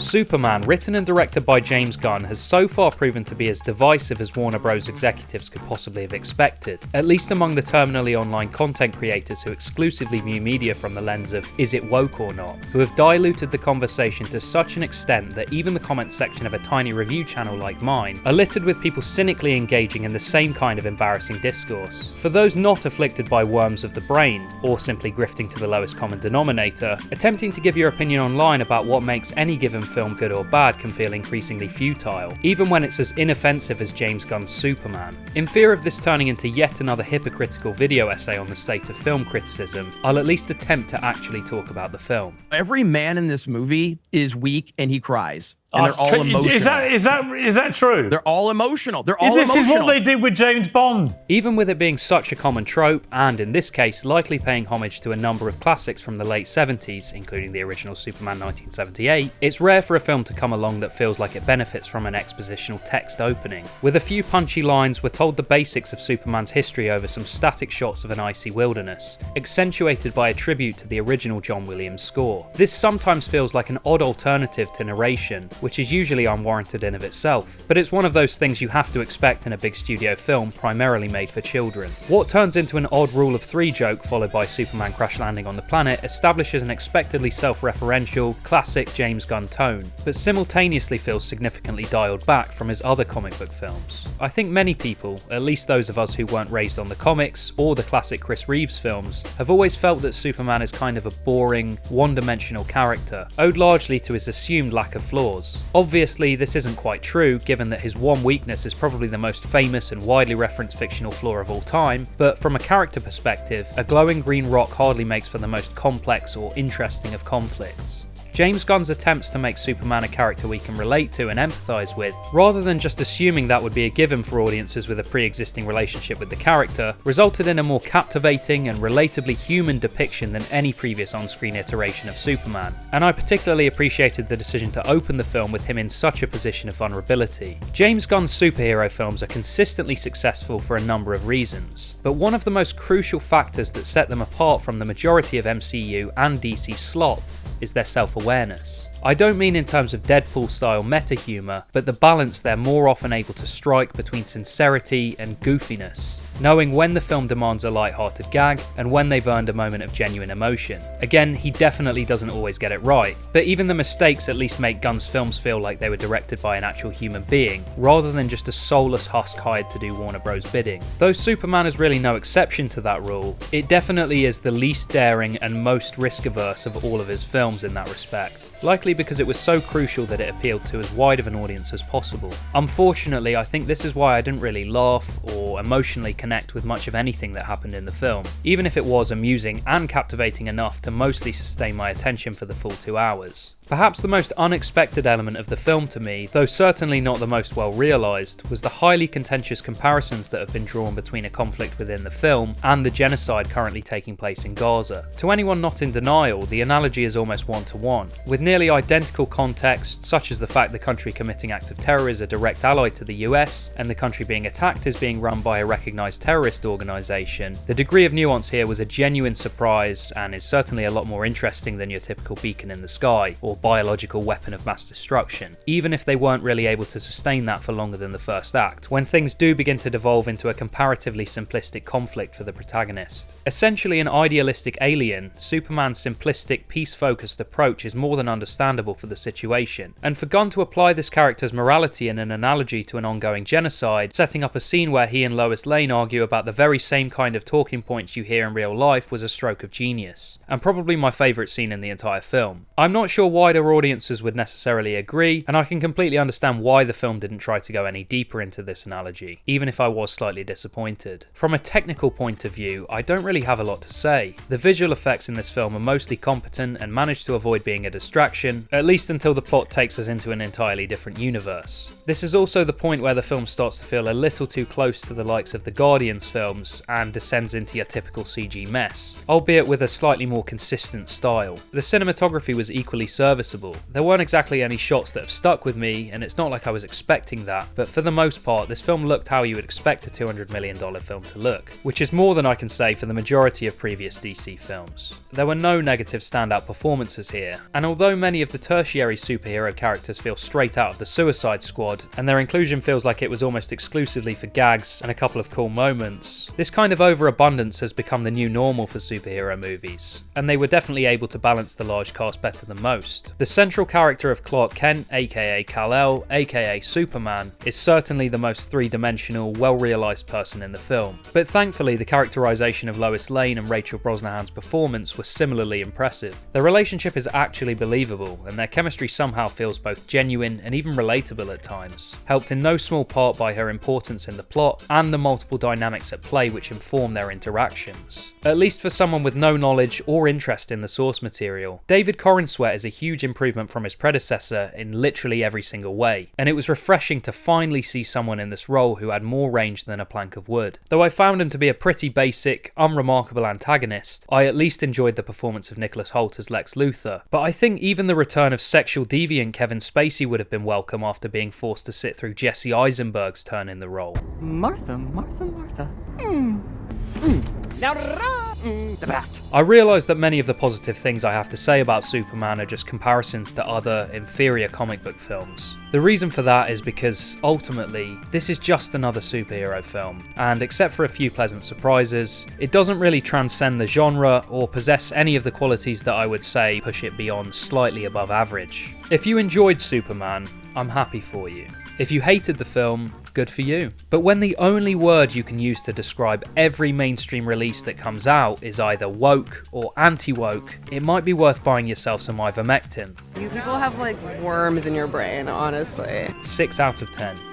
Superman, written and directed by James Gunn, has so far proven to be as divisive as Warner Bros. Executives could possibly have expected, at least among the terminally online content creators who exclusively view media from the lens of is it woke or not, who have diluted the conversation to such an extent that even the comments section of a tiny review channel like mine are littered with people cynically engaging in the same kind of embarrassing discourse. For those not afflicted by worms of the brain, or simply grifting to the lowest common denominator, attempting to give your opinion online about what makes any given film good or bad can feel increasingly futile, even when it's as inoffensive as James Gunn's Superman. In fear of this turning into yet another hypocritical video essay on the state of film criticism, I'll at least attempt to actually talk about the film. Every man in this movie is weak and he cries. And they're all emotional. Is that true? They're all emotional. They're all This emotional. is what they did with James Bond. Even with it being such a common trope, and in this case likely paying homage to a number of classics from the late 70s, including the original Superman 1978, it's rare for a film to come along that feels like it benefits from an expositional text opening. With a few punchy lines, we're told the basics of Superman's history over some static shots of an icy wilderness, accentuated by a tribute to the original John Williams score. This sometimes feels like an odd alternative to narration, which is usually unwarranted in of itself, but it's one of those things you have to expect in a big studio film primarily made for children. What turns into an odd rule of three joke followed by Superman crash landing on the planet establishes an expectedly self-referential, classic James Gunn tone, but simultaneously feels significantly dialed back from his other comic book films. I think many people, at least those of us who weren't raised on the comics or the classic Chris Reeves films, have always felt that Superman is kind of a boring, one-dimensional character, owed largely to his assumed lack of flaws. Obviously, this isn't quite true, given that his one weakness is probably the most famous and widely referenced fictional flaw of all time, but from a character perspective, a glowing green rock hardly makes for the most complex or interesting of conflicts. James Gunn's attempts to make Superman a character we can relate to and empathise with, rather than just assuming that would be a given for audiences with a pre-existing relationship with the character, resulted in a more captivating and relatably human depiction than any previous on-screen iteration of Superman, and I particularly appreciated the decision to open the film with him in such a position of vulnerability. James Gunn's superhero films are consistently successful for a number of reasons, but one of the most crucial factors that set them apart from the majority of MCU and DC slop is their self-awareness. I don't mean in terms of Deadpool-style meta-humour, but the balance they're more often able to strike between sincerity and goofiness, knowing when the film demands a light-hearted gag and when they've earned a moment of genuine emotion. Again, he definitely doesn't always get it right, but even the mistakes at least make Gunn's films feel like they were directed by an actual human being, rather than just a soulless husk hired to do Warner Bros. Bidding. Though Superman is really no exception to that rule, it definitely is the least daring and most risk-averse of all of his films in that respect, likely because it was so crucial that it appealed to as wide of an audience as possible. Unfortunately, I think this is why I didn't really laugh or emotionally connect with much of anything that happened in the film, even if it was amusing and captivating enough to mostly sustain my attention for the full 2 hours. Perhaps the most unexpected element of the film to me, though certainly not the most well realised, was the highly contentious comparisons that have been drawn between a conflict within the film and the genocide currently taking place in Gaza. To anyone not in denial, the analogy is almost one-to-one. With nearly identical context, such as the fact the country committing acts of terror is a direct ally to the US, and the country being attacked is being run by a recognised terrorist organisation, the degree of nuance here was a genuine surprise and is certainly a lot more interesting than your typical beacon in the sky, or biological weapon of mass destruction, even if they weren't really able to sustain that for longer than the first act, when things do begin to devolve into a comparatively simplistic conflict for the protagonist. Essentially an idealistic alien, Superman's simplistic, peace-focused approach is more than understandable for the situation, and for Gunn to apply this character's morality in an analogy to an ongoing genocide, setting up a scene where he and Lois Lane argue about the very same kind of talking points you hear in real life was a stroke of genius, and probably my favourite scene in the entire film. I'm not sure wider audiences would necessarily agree, and I can completely understand why the film didn't try to go any deeper into this analogy, even if I was slightly disappointed. From a technical point of view, I don't really have a lot to say. The visual effects in this film are mostly competent and manage to avoid being a distraction, at least until the plot takes us into an entirely different universe. This is also the point where the film starts to feel a little too close to the likes of the Guardians films and descends into your typical CG mess, albeit with a slightly more consistent style. The cinematography was equally serviceable, serviceable. There weren't exactly any shots that have stuck with me, and it's not like I was expecting that, but for the most part, this film looked how you would expect a $200 million film to look, which is more than I can say for the majority of previous DC films. There were no negative standout performances here, and although many of the tertiary superhero characters feel straight out of the Suicide Squad, and their inclusion feels like it was almost exclusively for gags and a couple of cool moments, this kind of overabundance has become the new normal for superhero movies, and they were definitely able to balance the large cast better than most. The central character of Clark Kent, aka Kal-El, aka Superman, is certainly the most three-dimensional, well-realised person in the film, but thankfully the characterisation of Lois Lane and Rachel Brosnahan's performance was similarly impressive. Their relationship is actually believable, and their chemistry somehow feels both genuine and even relatable at times, helped in no small part by her importance in the plot and the multiple dynamics at play which inform their interactions. At least for someone with no knowledge or interest in the source material, David Corenswet is a huge improvement from his predecessor in literally every single way, and it was refreshing to finally see someone in this role who had more range than a plank of wood. Though I found him to be a pretty basic, unremarkable antagonist, I at least enjoyed the performance of Nicholas Hoult as Lex Luthor, but I think even the return of sexual deviant Kevin Spacey would have been welcome after being forced to sit through Jesse Eisenberg's turn in the role. Martha. Now the bat. I realise that many of the positive things I have to say about Superman are just comparisons to other, inferior comic book films. The reason for that is because, ultimately, this is just another superhero film, and except for a few pleasant surprises, it doesn't really transcend the genre or possess any of the qualities that I would say push it beyond slightly above average. If you enjoyed Superman, I'm happy for you. If you hated the film, good for you. But when the only word you can use to describe every mainstream release that comes out is either woke or anti-woke, it might be worth buying yourself some ivermectin. You people have like worms in your brain, honestly. 6 out of 10.